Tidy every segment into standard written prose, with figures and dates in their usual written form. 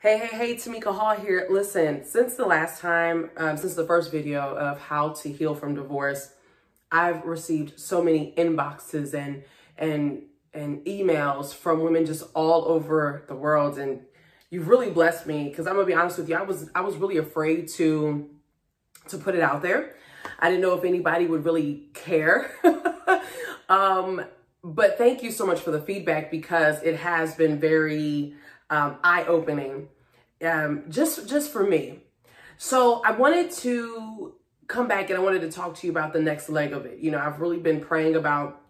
Hey, Tamika Hall here. Listen, since the last time, since the first video of how to heal from divorce, I've received so many inboxes and emails from women just all over the world. And you've really blessed me because I'm gonna be honest with you, I was really afraid to put it out there. I didn't know if anybody would really care. But thank you so much for the feedback because it has been very eye-opening, just for me. So I wanted to come back and I wanted to talk to you about the next leg of it. You know, I've really been praying about,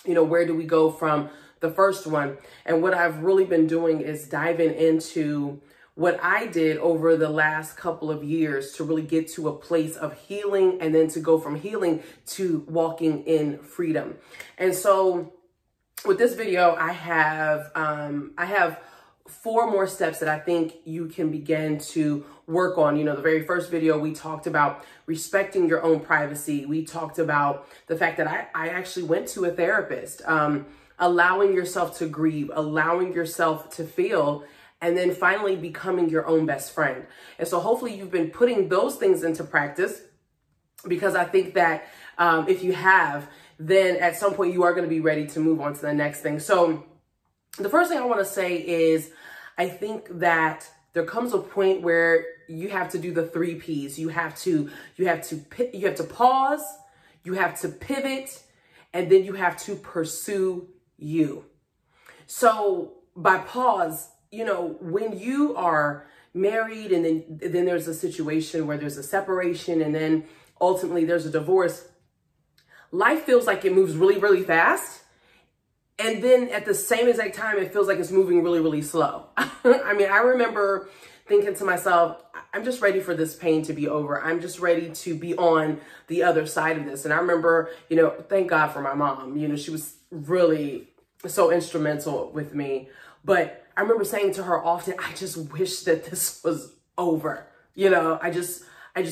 you know, where do we go from the first one? And what I've really been doing is diving into what I did over the last couple of years to really get to a place of healing and then to go from healing to walking in freedom. And so with this video, I have 4 more steps that I think you can begin to work on. You know, the very first video, we talked about respecting your own privacy. We talked about the fact that I actually went to a therapist, allowing yourself to grieve, allowing yourself to feel, and then finally becoming your own best friend. And so hopefully you've been putting those things into practice, because I think that if you have, then at some point you are going to be ready to move on to the next thing. So the first thing I want to say is I think that there comes a point where you have to do the 3 Ps. You have to pause, you have to pivot, and then you have to pursue you. So by pause, you know, when you are married and then there's a situation where there's a separation and then ultimately there's a divorce, life feels like it moves really, really fast. And then at the same exact time, it feels like it's moving really, really slow. I mean, I remember thinking to myself, I'm just ready for this pain to be over. I'm just ready to be on the other side of this. And I remember, you know, thank God for my mom. You know, she was really so instrumental with me. But I remember saying to her often, I just wish that this was over. You know, I just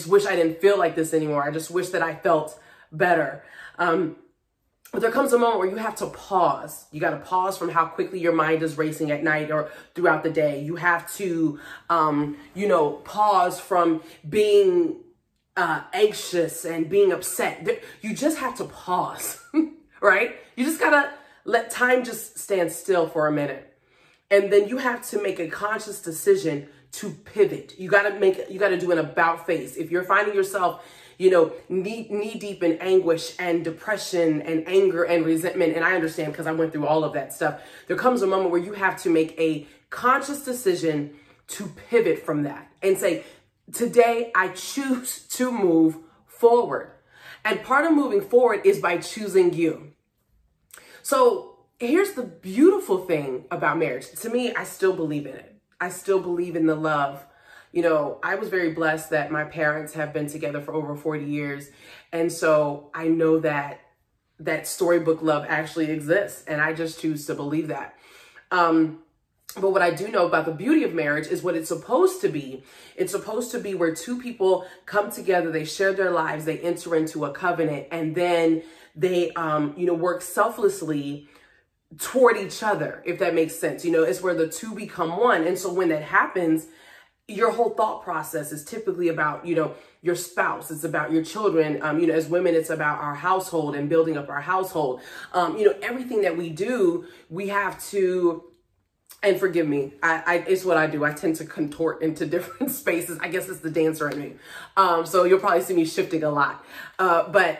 wish I didn't feel like this anymore. I just wish that I felt better. But there comes a moment where you have to pause. You got to pause from how quickly your mind is racing at night or throughout the day. You have to, you know, pause from being anxious and being upset. You just have to pause, right? You just got to let time just stand still for a minute. And then you have to make a conscious decision to pivot. You got to do an about face. If you're finding yourself, you know, knee deep in anguish and depression and anger and resentment, and I understand because I went through all of that stuff, there comes a moment where you have to make a conscious decision to pivot from that and say, today I choose to move forward. And part of moving forward is by choosing you. So here's the beautiful thing about marriage. To me, I still believe in it. I still believe in the love. You know, I was very blessed that my parents have been together for over 40 years. And so I know that storybook love actually exists. And I just choose to believe that. But what I do know about the beauty of marriage is what it's supposed to be. It's supposed to be where 2 people come together, they share their lives, they enter into a covenant, and then they, you know, work selflessly toward each other, if that makes sense. You know, it's where the 2 become one. And so when that happens, your whole thought process is typically about, you know, your spouse. It's about your children. You know, as women, it's about our household and building up our household. You know, everything that we do, we have to, and forgive me, it's what I do. I tend to contort into different spaces. I guess it's the dancer in me. So you'll probably see me shifting a lot. But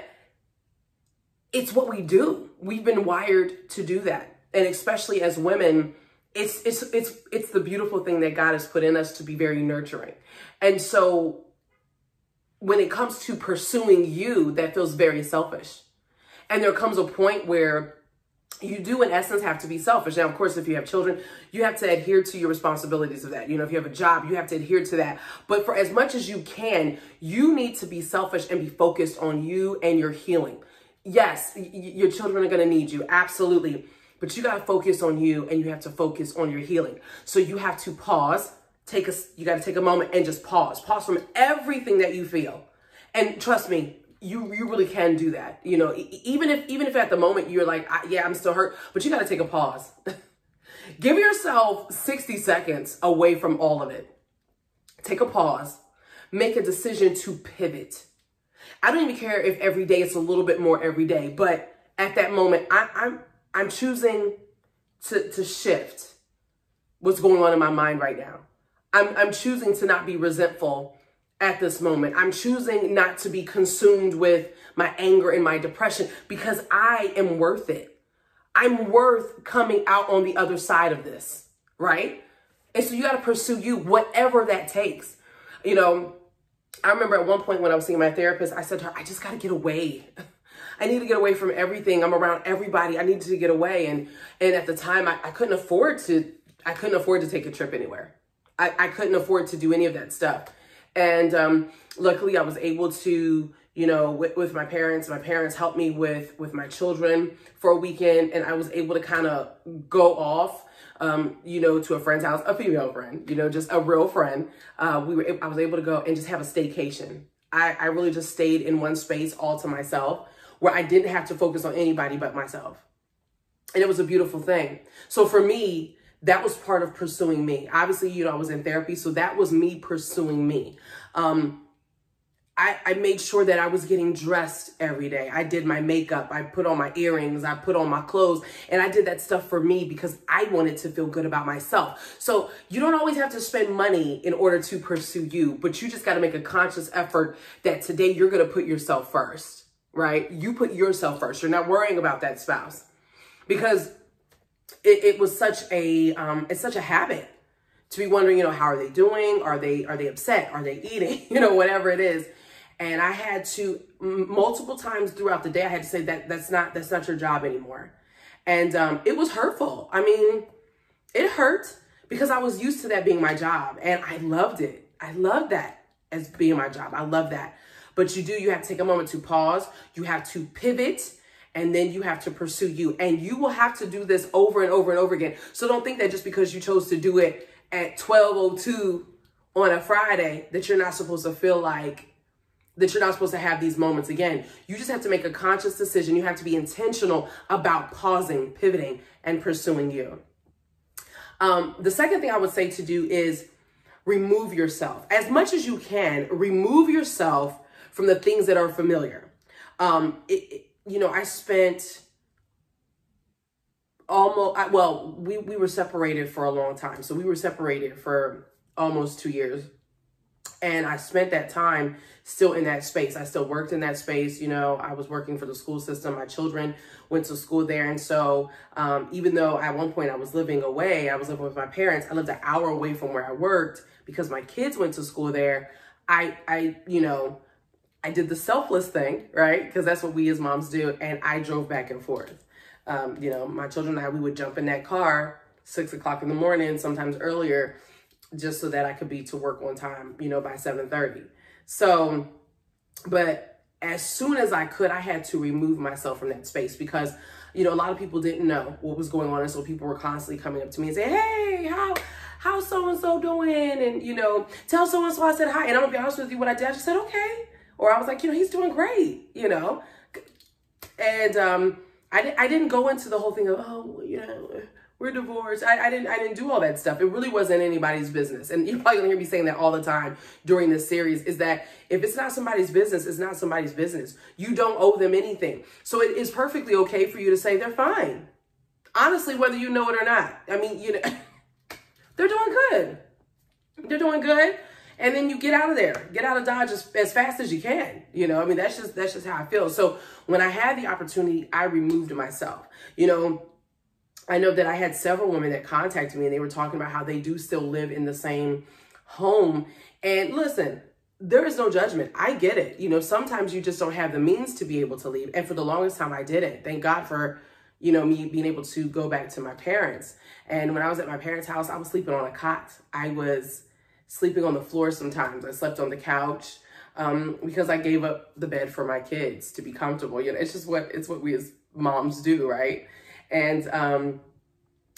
it's what we do. We've been wired to do that. And especially as women, it's the beautiful thing that God has put in us to be very nurturing. And so when it comes to pursuing you, that feels very selfish. And there comes a point where you do, in essence, have to be selfish. Now, of course, if you have children, you have to adhere to your responsibilities of that. You know, if you have a job, you have to adhere to that. But for as much as you can, you need to be selfish and be focused on you and your healing. Yes, your children are going to need you. Absolutely. But you got to focus on you and you have to focus on your healing. So you have to pause, you got to take a moment and just pause. Pause from everything that you feel. And trust me, you really can do that. You know, even if at the moment you're like, yeah, I'm still hurt, but you got to take a pause. Give yourself 60 seconds away from all of it. Take a pause. Make a decision to pivot. I don't even care if every day it's a little bit more every day, but at that moment, I'm choosing to shift what's going on in my mind right now. I'm choosing to not be resentful at this moment. I'm choosing not to be consumed with my anger and my depression because I am worth it. I'm worth coming out on the other side of this, right? And so you got to pursue you, whatever that takes. You know, I remember at one point when I was seeing my therapist, I said to her, I just got to get away. I need to get away from everything. I'm around everybody. I need to get away. And at the time I couldn't afford to take a trip anywhere. I couldn't afford to do any of that stuff. And luckily I was able to, you know, with my parents helped me with my children for a weekend. And I was able to kind of go off, you know, to a friend's house, a female friend, you know, just a real friend. I was able to go and just have a staycation. I really just stayed in one space all to myself where I didn't have to focus on anybody but myself. And it was a beautiful thing. So for me, that was part of pursuing me. Obviously, you know, I was in therapy, so that was me pursuing me. I made sure that I was getting dressed every day. I did my makeup. I put on my earrings. I put on my clothes. And I did that stuff for me because I wanted to feel good about myself. So you don't always have to spend money in order to pursue you, but you just got to make a conscious effort that today you're going to put yourself first, right? You put yourself first. You're not worrying about that spouse because it was such a, it's such a habit to be wondering, you know, how are they doing? Are they upset? Are they eating? You know, whatever it is. And I had to multiple times throughout the day, I had to say that's not your job anymore. And it was hurtful. I mean, it hurt because I was used to that being my job and I loved it. I loved that as being my job. I love that. But you have to take a moment to pause. You have to pivot. And then you have to pursue you. And you will have to do this over and over and over again. So don't think that just because you chose to do it at 12:02 on a Friday, that you're not supposed to feel like, that you're not supposed to have these moments again. You just have to make a conscious decision. You have to be intentional about pausing, pivoting, and pursuing you. The second thing I would say to do is remove yourself. As much as you can, remove yourself from the things that are familiar. You know, I spent we were separated for a long time. So we were separated for almost 2 years. And I spent that time still in that space. I still worked in that space. You know, I was working for the school system. My children went to school there. And so even though at one point I was living away, I was living with my parents, I lived an hour away from where I worked because my kids went to school there. I did the selfless thing, right? Because that's what we as moms do. And I drove back and forth. You know, my children and I, we would jump in that car 6 o'clock in the morning, sometimes earlier, just so that I could be to work on time, you know, by 7:30. So, but as soon as I could, I had to remove myself from that space because, you know, a lot of people didn't know what was going on. And so people were constantly coming up to me and saying, hey, how's so-and-so doing? And, you know, tell so-and-so I said hi. And I'm gonna be honest with you, what I did, I just said, okay. Or I was like, you know, he's doing great, you know? And I didn't go into the whole thing of, oh, you know, we're divorced. I didn't do all that stuff. It really wasn't anybody's business. And you're probably gonna hear me saying that all the time during this series, is that if it's not somebody's business, it's not somebody's business. You don't owe them anything. So it is perfectly okay for you to say they're fine. Honestly, whether you know it or not. I mean, you know, they're doing good. They're doing good. And then you get out of there, get out of Dodge as fast as you can. You know, I mean, that's just how I feel. So when I had the opportunity, I removed myself. You know, I know that I had several women that contacted me and they were talking about how they do still live in the same home. And listen, there is no judgment. I get it. You know, sometimes you just don't have the means to be able to leave. And for the longest time, I didn't. Thank God for, you know, me being able to go back to my parents. And when I was at my parents' house, I was sleeping on a cot. I was sleeping on the floor sometimes. I slept on the couch because I gave up the bed for my kids to be comfortable. You know, it's what we as moms do, right? And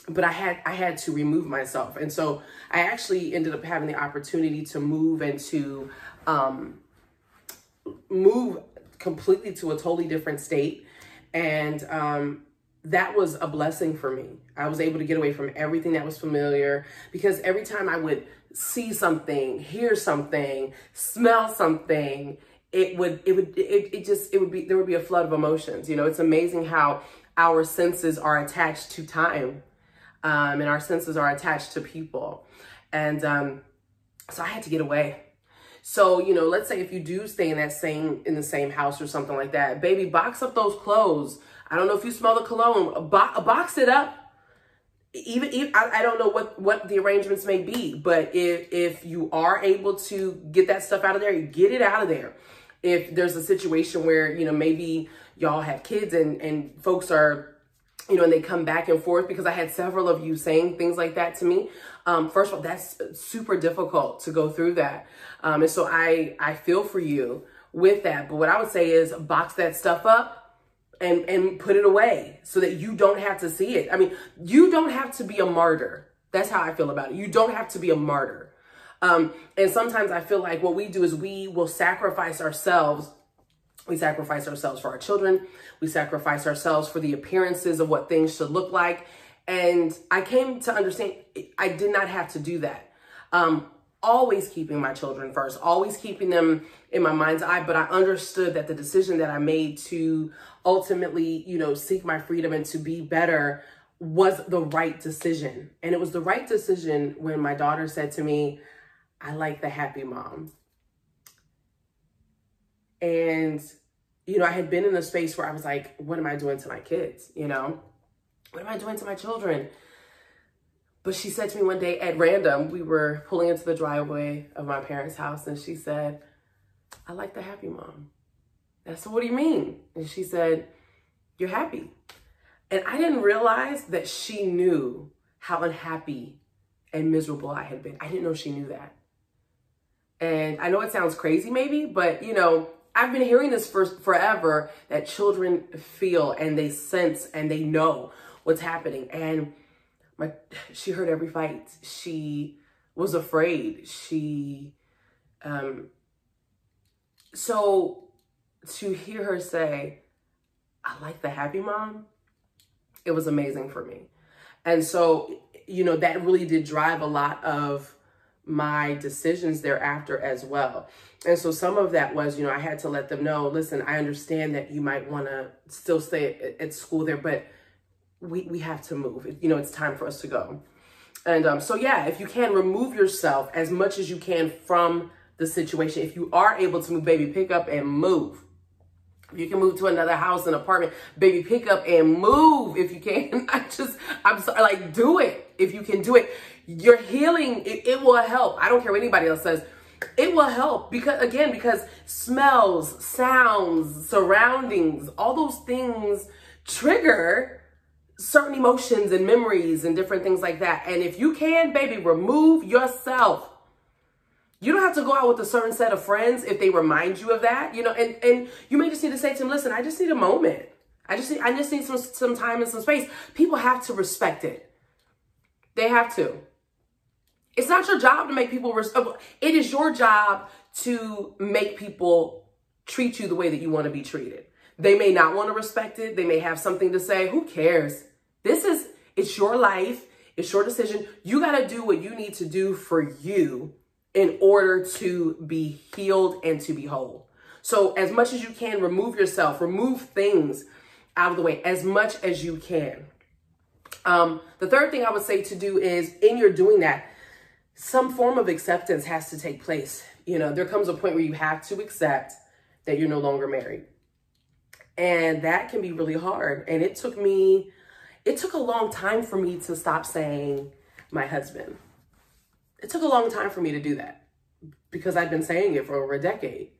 but I had to remove myself, and so I actually ended up having the opportunity to move and to move completely to a totally different state, and that was a blessing for me. I was able to get away from everything that was familiar, because every time I would see something, hear something, smell something, there would be a flood of emotions. You know, it's amazing how our senses are attached to time, and our senses are attached to people. And so I had to get away. So, you know, let's say if you do stay in the same house or something like that, baby, box up those clothes. I don't know if you smell the cologne, box it up. Even I don't know what the arrangements may be, but if you are able to get that stuff out of there, get it out of there. If there's a situation where, you know, maybe y'all have kids and folks are, you know, and they come back and forth, because I had several of you saying things like that to me. First of all, that's super difficult to go through that. And so I feel for you with that. But what I would say is box that stuff up and put it away so that you don't have to see it. I mean, you don't have to be a martyr. That's how I feel about it. You don't have to be a martyr. And sometimes I feel like what we do is we will sacrifice ourselves. We sacrifice ourselves for our children. We sacrifice ourselves for the appearances of what things should look like. And I came to understand I did not have to do that. Always keeping my children first, always keeping them in my mind's eye. But I understood that the decision that I made to ultimately, you know, seek my freedom and to be better was the right decision. And it was the right decision when my daughter said to me, I like the happy mom. And, you know, I had been in a space where I was like, what am I doing to my kids? You know, what am I doing to my children? But she said to me one day at random, we were pulling into the driveway of my parents' house, and she said, I like the happy mom. And I said, what do you mean? And she said, you're happy. And I didn't realize that she knew how unhappy and miserable I had been. I didn't know she knew that. And I know it sounds crazy maybe, but you know, I've been hearing this for forever, that children feel and they sense and they know what's happening. And she heard every fight. She was afraid. So to hear her say, I like the happy mom, it was amazing for me. And so, you know, that really did drive a lot of my decisions thereafter as well. And so some of that was, you know, I had to let them know, listen, I understand that you might want to still stay at school there, but we have to move. You know, it's time for us to go. And so, yeah, if you can, remove yourself as much as you can from the situation. If you are able to move, baby, pick up and move. If you can move to another house, an apartment, baby, pick up and move if you can. I'm sorry, like, do it. If you can do it, your healing, it will help. I don't care what anybody else says. It will help because smells, sounds, surroundings, all those things trigger certain emotions and memories and different things like that. And if you can, baby, remove yourself. You don't have to go out with a certain set of friends if they remind you of that, you know, and you may just need to say to them, listen, I just need a moment. I just need some time and some space. People have to respect it. They have to. It's not your job to make people, it is your job to make people treat you the way that you want to be treated. They may not want to respect it. They may have something to say. Who cares? It's your life. It's your decision. You got to do what you need to do for you in order to be healed and to be whole. So as much as you can, remove yourself, remove things out of the way as much as you can. The third thing I would say to do is, in your doing that, some form of acceptance has to take place. You know, there comes a point where you have to accept that you're no longer married. And that can be really hard. And it took a long time for me to stop saying my husband. It took a long time for me to do that because I'd been saying it for over a decade.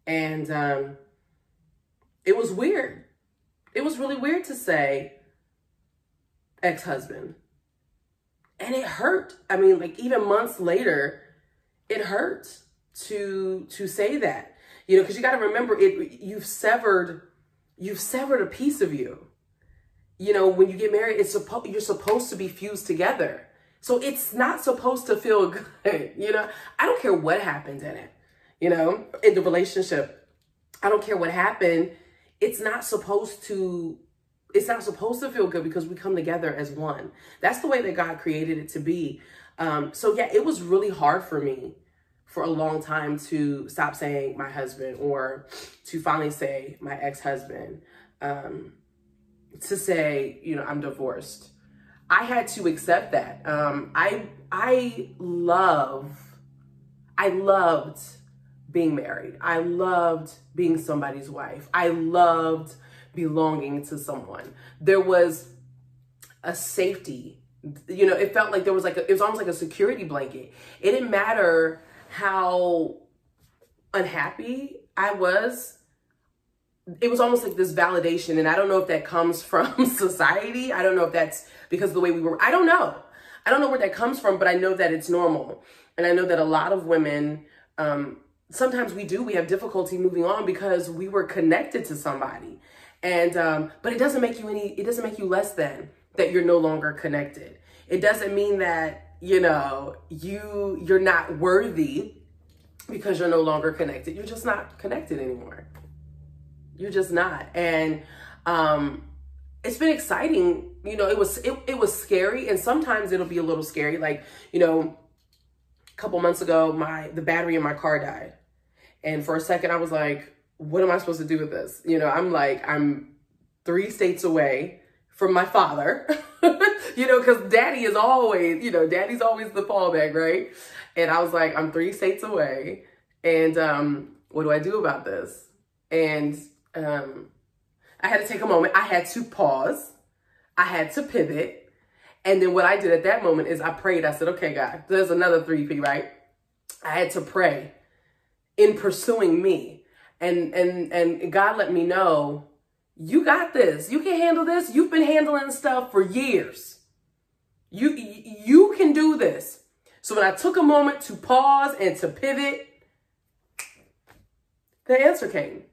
And it was weird. It was really weird to say ex-husband. And it hurt. I mean, like, even months later, it hurts to say that. You know, because you got to remember, you've severed a piece of you. You know, when you get married, you're supposed to be fused together. So it's not supposed to feel good. You know, I don't care what happened in it, you know, in the relationship. I don't care what happened. It's not supposed to it's not supposed to feel good because we come together as one. That's the way that God created it to be. So yeah, it was really hard for me for a long time to stop saying my husband, or to finally say my ex-husband, to say, you know, I'm divorced. I had to accept that. I loved being married. I loved being somebody's wife. I loved belonging to someone. There was a safety, you know, it felt like there was like, it was almost like a security blanket. It didn't matter how unhappy I was. It was almost like this validation. And I don't know if that comes from society. I don't know if that's because of the way we were. I don't know. I don't know where that comes from, but I know that it's normal. And I know that a lot of women, sometimes we have difficulty moving on because we were connected to somebody. And, but it doesn't make you less than that you're no longer connected. It doesn't mean that, you know, you're not worthy because you're no longer connected. You're just not connected anymore. You're just not. And, it's been exciting. You know, it was scary, and sometimes it'll be a little scary. Like, you know, a couple months ago, the battery in my car died. And for a second I was like, what am I supposed to do with this? You know, I'm 3 states away from my father, you know, because daddy is always, you know, daddy's always the fallback, right? And I was like, I'm 3 states away, and what do I do about this? And I had to take a moment. I had to pause. I had to pivot. And then what I did at that moment is I prayed. I said, okay, God, there's another 3P, right? I had to pray in pursuing me. And God let me know, you got this. You can handle this. You've been handling stuff for years. You can do this. So when I took a moment to pause and to pivot, the answer came.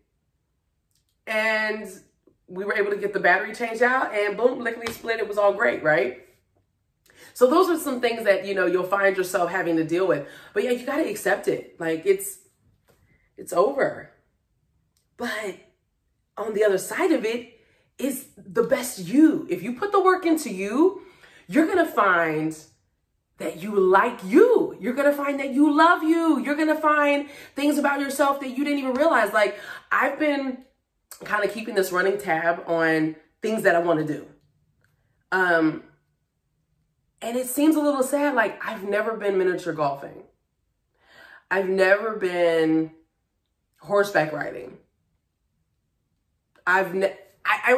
And we were able to get the battery changed out, and boom, lickety split, it was all great, right? So those are some things that, you know, you'll find yourself having to deal with. But yeah, you got to accept it. Like, it's over. But on the other side of it is the best you. If you put the work into you, you're going to find that you like you. You're going to find that you love you. You're going to find things about yourself that you didn't even realize. Like, I've been kind of keeping this running tab on things that I want to do. And it seems a little sad. Like, I've never been miniature golfing. I've never been horseback riding. I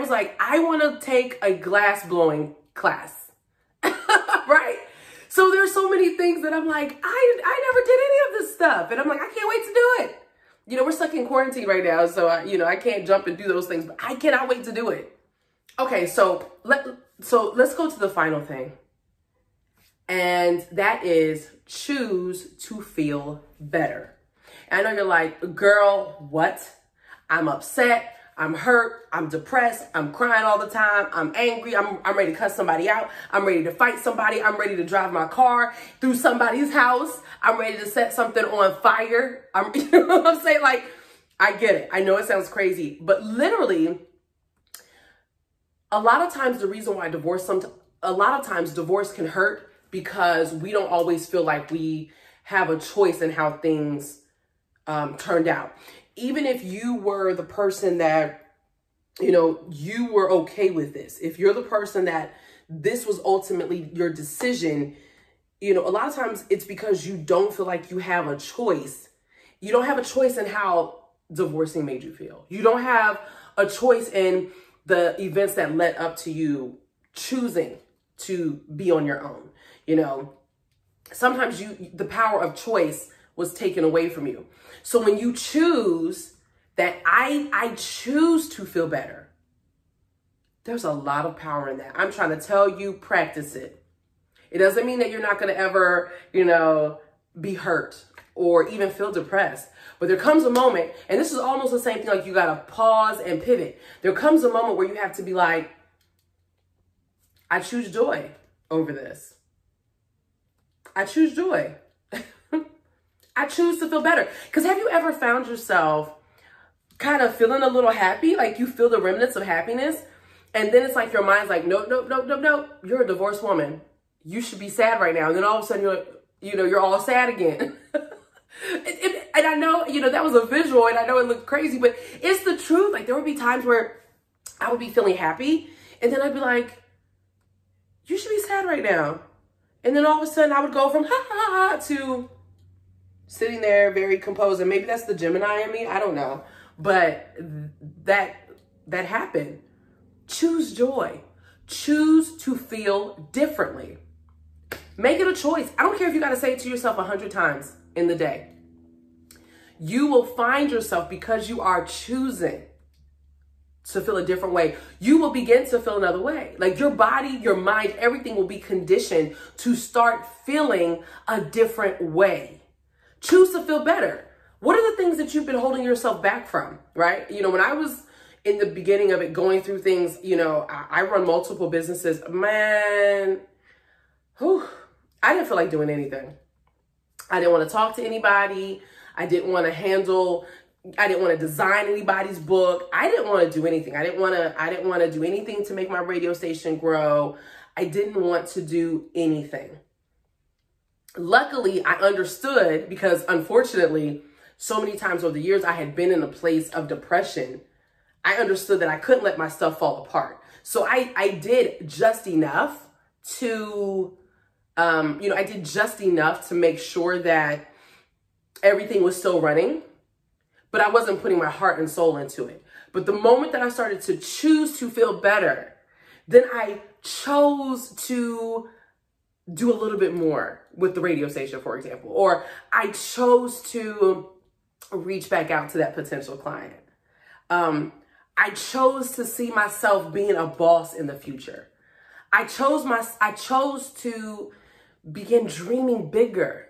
was like, I want to take a glass blowing class, right? So there's so many things that I'm like, I never did any of this stuff. And I'm like, I can't wait to do it. You know, we're stuck in quarantine right now, so I can't jump and do those things, but I cannot wait to do it. Okay, so let's go to the final thing. And that is choose to feel better. And I know you're like, girl, what? I'm upset. I'm hurt. I'm depressed. I'm crying all the time. I'm angry. I'm ready to cuss somebody out. I'm ready to fight somebody. I'm ready to drive my car through somebody's house. I'm ready to set something on fire. You know what I'm saying? Like, I get it. I know it sounds crazy, but literally, a lot of times the reason why divorce can hurt because we don't always feel like we have a choice in how things turned out. Even if you were the person that, you know, you were okay with this, if you're the person that this was ultimately your decision, you know, a lot of times it's because you don't feel like you have a choice. You don't have a choice in how divorcing made you feel. You don't have a choice in the events that led up to you choosing to be on your own. You know, sometimes the power of choice was taken away from you. So when you choose that I choose to feel better, there's a lot of power in that. I'm trying to tell you, practice it. It doesn't mean that you're not going to ever, you know, be hurt or even feel depressed. But there comes a moment, and this is almost the same thing, like you got to pause and pivot. There comes a moment where you have to be like, I choose joy over this. I choose joy. I choose to feel better. Because have you ever found yourself kind of feeling a little happy? Like you feel the remnants of happiness. And then it's like your mind's like, nope, nope, nope, nope, nope. You're a divorced woman. You should be sad right now. And then all of a sudden you're all sad again. And I know, that was a visual and I know it looked crazy, but it's the truth. Like there would be times where I would be feeling happy and then I'd be like, you should be sad right now. And then all of a sudden I would go from ha ha ha to sitting there very composed. And maybe that's the Gemini in me. I don't know. But that happened. Choose joy. Choose to feel differently. Make it a choice. I don't care if you got to say it to yourself 100 times in the day. You will find yourself, because you are choosing to feel a different way, you will begin to feel another way. Like your body, your mind, everything will be conditioned to start feeling a different way. Choose to feel better. What are the things that you've been holding yourself back from, right? When I was in the beginning of it, going through things, I run multiple businesses, man, I didn't feel like doing anything. I didn't want to talk to anybody. I didn't want to design anybody's book. I didn't want to do anything. I didn't want to do anything to make my radio station grow. I didn't want to do anything. Luckily, I understood, because unfortunately, so many times over the years, I had been in a place of depression. I understood that I couldn't let my stuff fall apart. So I did just enough to, I did just enough to make sure that everything was still running, but I wasn't putting my heart and soul into it. But the moment that I started to choose to feel better, then I chose to do a little bit more with the radio station, for example, or I chose to reach back out to that potential client. I chose to see myself being a boss in the future. I chose to begin dreaming bigger.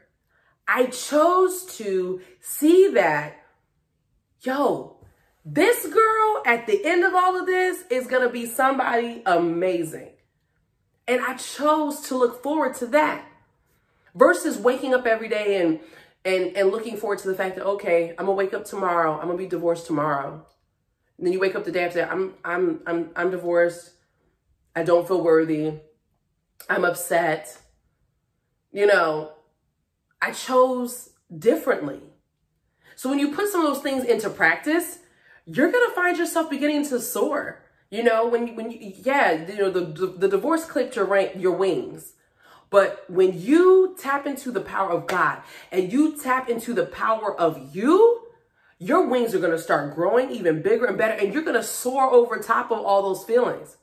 I chose to see that, this girl at the end of all of this is going to be somebody amazing. And I chose to look forward to that versus waking up every day and looking forward to the fact that, okay, I'm gonna wake up tomorrow. I'm gonna be divorced tomorrow. And then you wake up the day after that, I'm divorced. I don't feel worthy. I'm upset. I chose differently. So when you put some of those things into practice, you're going to find yourself beginning to soar. The divorce clipped your wings. But when you tap into the power of God and you tap into the power of you, your wings are going to start growing even bigger and better. And you're going to soar over top of all those feelings.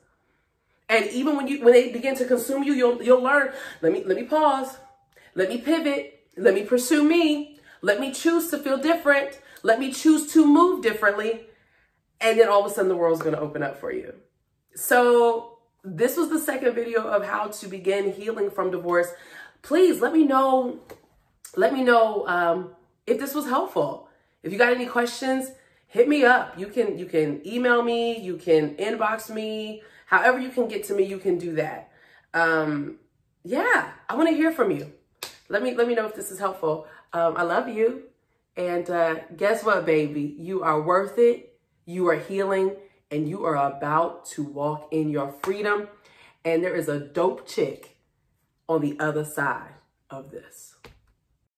And even when they begin to consume you, you'll learn, let me pause. Let me pivot. Let me pursue me. Let me choose to feel different. Let me choose to move differently. And then all of a sudden the world's going to open up for you. So this was the second video of how to begin healing from divorce. Please let me know. Let me know if this was helpful. If you got any questions, hit me up. You can email me. You can inbox me. However you can get to me, you can do that. Yeah, I want to hear from you. Let me know if this is helpful. I love you. And guess what, baby? You are worth it. You are healing. And you are about to walk in your freedom. And there is a dope chick on the other side of this.